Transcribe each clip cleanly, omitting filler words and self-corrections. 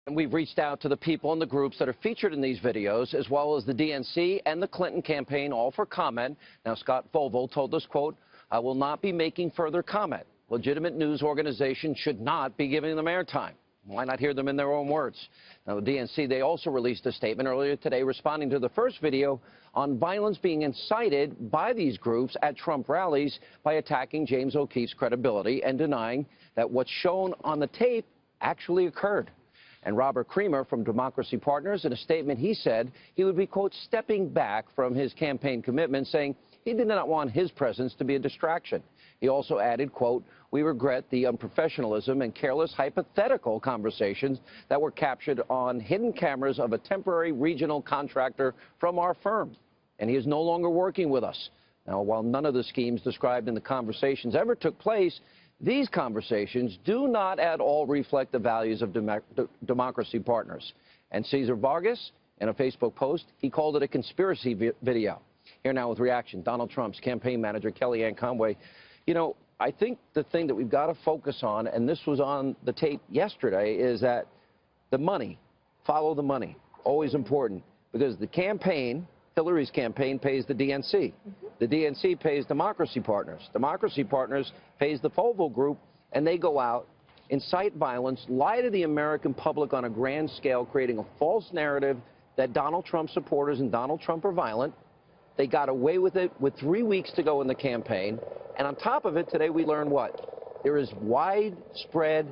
And we've reached out to the people and the groups that are featured in these videos, as well as the DNC and the Clinton campaign, all for comment. Now, Scott Volvo told us, quote, "I will not be making further comment. Legitimate news organizations should not be giving them airtime." Why not hear them in their own words? Now, the DNC, they also released a statement earlier today responding to the first video on violence being incited by these groups at Trump rallies by attacking James O'Keefe's credibility and denying that what's shown on the tape actually occurred. And Robert Creamer from Democracy Partners, in a statement, he said he would be, quote, stepping back from his campaign commitment, saying he did not want his presence to be a distraction. He also added, quote, "We regret the unprofessionalism and careless hypothetical conversations that were captured on hidden cameras of a temporary regional contractor from our firm. And he is no longer working with us." Now, while none of the schemes described in the conversations ever took place, these conversations do not at all reflect the values of Democracy Partners. And Cesar Vargas, in a Facebook post, he called it a conspiracy video. Here now with reaction, Donald Trump's campaign manager, Kellyanne Conway. You know, I think the thing that we've got to focus on, and this was on the tape yesterday, is that the money, follow the money, always important, because the campaign, Hillary's campaign, pays the DNC. The DNC pays Democracy Partners. Democracy Partners pays the Volvo Group, and they go out, incite violence, lie to the American public on a grand scale, creating a false narrative that Donald Trump supporters and Donald Trump are violent. They got away with it with 3 weeks to go in the campaign. And on top of it, today we learned what? There is widespread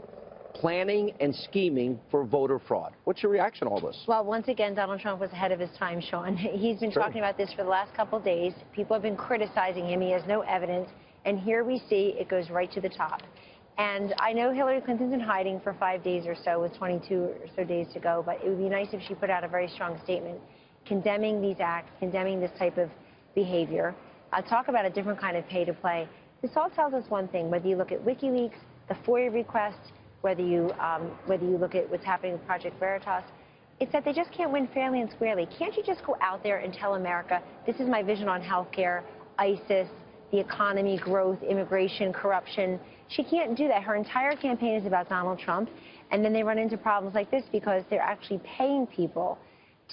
planning and scheming for voter fraud. What's your reaction to all this? Well, once again, Donald Trump was ahead of his time, Sean. He's been talking about this for the last couple of days. People have been criticizing him. He has no evidence. And here we see it goes right to the top. And I know Hillary Clinton's in hiding for 5 days or so, with 22 or so days to go. But it would be nice if she put out a very strong statement condemning these acts, condemning this type of behavior. Talk about a different kind of pay to play. This all tells us one thing, whether you look at WikiLeaks, the FOIA request, whether you look at what's happening with Project Veritas, it's that they just can't win fairly and squarely. Can't you just go out there and tell America, this is my vision on health care, ISIS, the economy, growth, immigration, corruption? She can't do that. Her entire campaign is about Donald Trump, and then they run into problems like this because they're actually paying people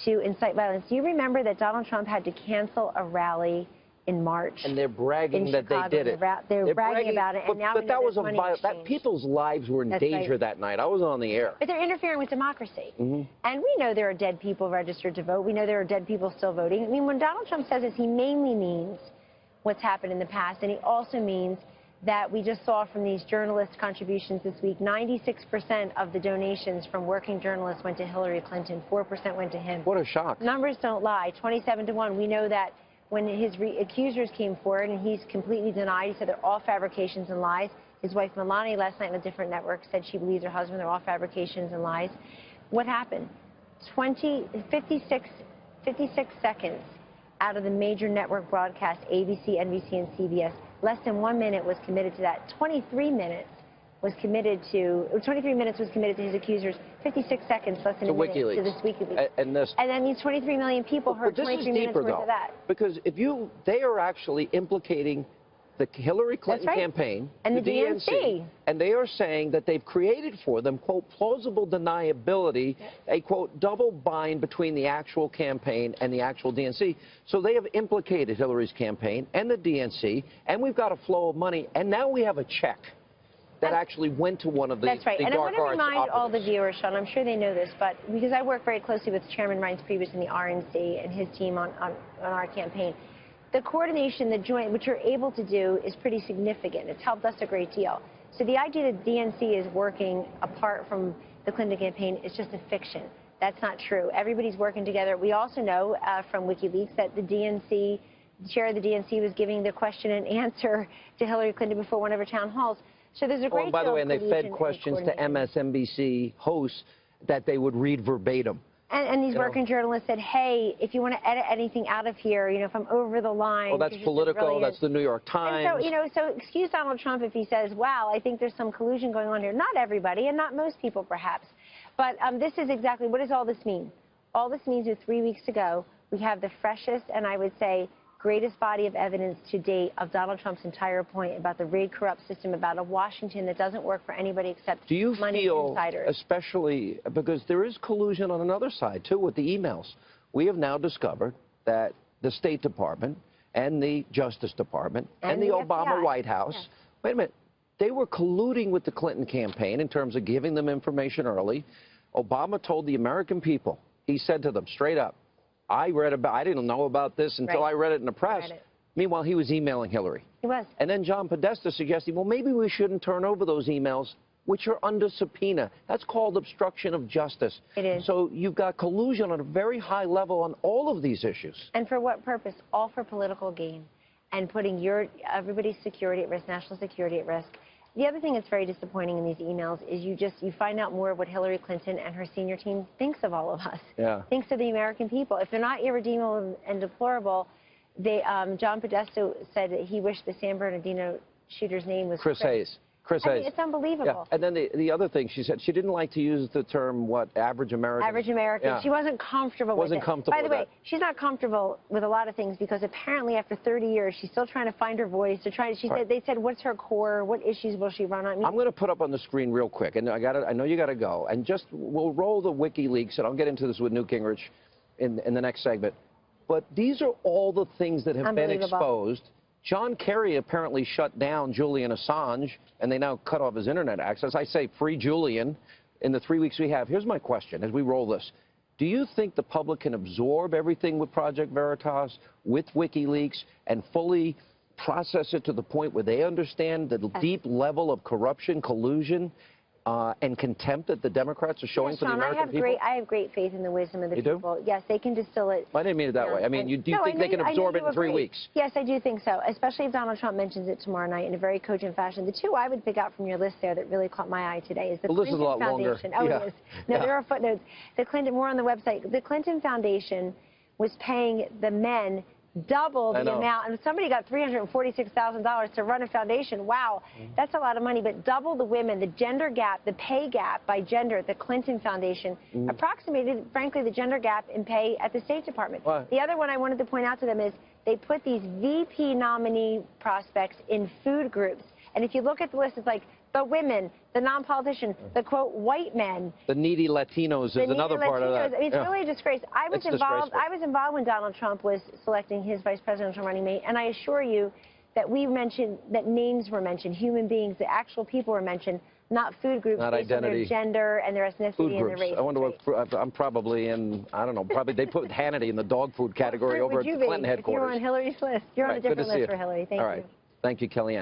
to incite violence. Do you remember that Donald Trump had to cancel a rally in March? And they're bragging that they did it. They're bragging about it, and now but that was a violence. That people's lives were in danger that night. I was on the air. But they're interfering with democracy. And we know there are dead people registered to vote. We know there are dead people still voting. I mean, when Donald Trump says this, he mainly means what's happened in the past, and he also means that we just saw from these journalist contributions this week, 96% of the donations from working journalists went to Hillary Clinton, 4% went to him. What a shock. Numbers don't lie, 27-1. We know that when his accusers came forward, and he's completely denied, he said they're all fabrications and lies. His wife Melania last night on a different network said she believes her husband, they're all fabrications and lies. What happened? 56 seconds out of the major network broadcasts, ABC, NBC, and CBS, less than 1 minute was committed to that. 23 minutes was committed to his accusers. 56 seconds, less than a minute to this WikiLeaks. And that means 23 million people heard 23 minutes worth of that. Because they are actually implicating the Hillary Clinton campaign and the DNC. And they are saying that they've created for them, quote, plausible deniability, a, quote, double bind between the actual campaign and the actual DNC. So they have implicated Hillary's campaign and the DNC, and we've got a flow of money, and now we have a check that actually went to one of the That's right. The and I want to remind all the operatives. viewers, Sean, I'm sure they know this, but because I work very closely with Chairman Reince Priebus in the RNC and his team on our campaign, the coordination, the joint, what you're able to do is pretty significant. It's helped us a great deal. So the idea that DNC is working apart from the Clinton campaign is just a fiction. That's not true. Everybody's working together. We also know from WikiLeaks that the DNC, the chair of the DNC was giving the question and answer to Hillary Clinton before one of her town halls. So there's a great deal of by the way, and they fed questions to MSNBC hosts that they would read verbatim. And these working journalists said, hey, if you want to edit anything out of here, you know, if I'm over the line. Well, that's Politico, that's the New York Times. And so, you know, so excuse Donald Trump if he says, wow, I think there's some collusion going on here. Not everybody, and not most people, perhaps. But this is exactly, what does all this mean? All this means is 3 weeks to go, we have the freshest and I would say greatest body of evidence to date of Donald Trump's entire point about the rigged, corrupt system, about a Washington that doesn't work for anybody except money insiders. Especially because there is collusion on another side, too, with the emails. We have now discovered that the State Department and the Justice Department and the Obama FBI. White House, Yes. wait a minute, they were colluding with the Clinton campaign in terms of giving them information early. Obama told the American people, he said to them straight up, I didn't know about this until I read it in the press. Meanwhile, he was emailing Hillary. He was. And then John Podesta suggested, well, maybe we shouldn't turn over those emails, which are under subpoena. That's called obstruction of justice. It is. So you've got collusion on a very high level on all of these issues. And for what purpose? All for political gain and putting everybody's security at risk, national security at risk. The other thing that's very disappointing in these emails is you find out more of what Hillary Clinton and her senior team thinks of all of us. Yeah. Thinks of the American people. If they're not irredeemable and deplorable, John Podesta said that he wished the San Bernardino shooter's name was Chris Hayes. Chris I Hayes. mean, it's unbelievable. Yeah. And then the other thing she said, she didn't like to use the term, average American. Average American. Yeah. She wasn't comfortable with it. Comfortable By the way, with that. she's not comfortable with a lot of things because apparently after 30 years, she's still trying to find her voice. They said, what's her core? What issues will she run on? I'm going to put up on the screen real quick, and I know you got to go, and we'll roll the WikiLeaks, and I'll get into this with Newt Gingrich in the next segment. But these are all the things that have been exposed. John Kerry apparently shut down Julian Assange, and they now cut off his internet access. I say free Julian in the 3 weeks we have. Here's my question as we roll this. Do you think the public can absorb everything with Project Veritas, with WikiLeaks, and fully process it to the point where they understand the deep level of corruption, collusion, and contempt that the Democrats are showing for the American people? I have great faith in the wisdom of the people. Do? Yes, they can distill it. I didn't mean it that way. I mean, do you think they can absorb it in 3 weeks? Yes, I do think so, especially if Donald Trump mentions it tomorrow night in a very cogent fashion. The two I would pick out from your list there that really caught my eye today is the Clinton Foundation. Longer. Oh, it is. No, there are footnotes. The Clinton, more on the website. The Clinton Foundation was paying the men double the amount, and somebody got $346,000 to run a foundation. Wow, that's a lot of money, but double the women, the gender gap, the pay gap by gender at the Clinton Foundation approximated, frankly, the gender gap in pay at the State Department. What? The other one I wanted to point out to them is they put these VP nominee prospects in food groups, and if you look at the list, it's like the women, the non-politicians, the, quote, white men. The needy Latinos is another part of that. I mean, it's really a disgrace. I was involved when Donald Trump was selecting his vice presidential running mate, and I assure you that that names were mentioned, human beings, the actual people were mentioned, not food groups based on their gender and their ethnicity and their race. I wonder what I'm probably in, I don't know, probably they put Hannity in the dog food category over at the Clinton headquarters. If you're on Hillary's list. You're on a different list for Hillary. Thank you. All right. Thank you, Kellyanne.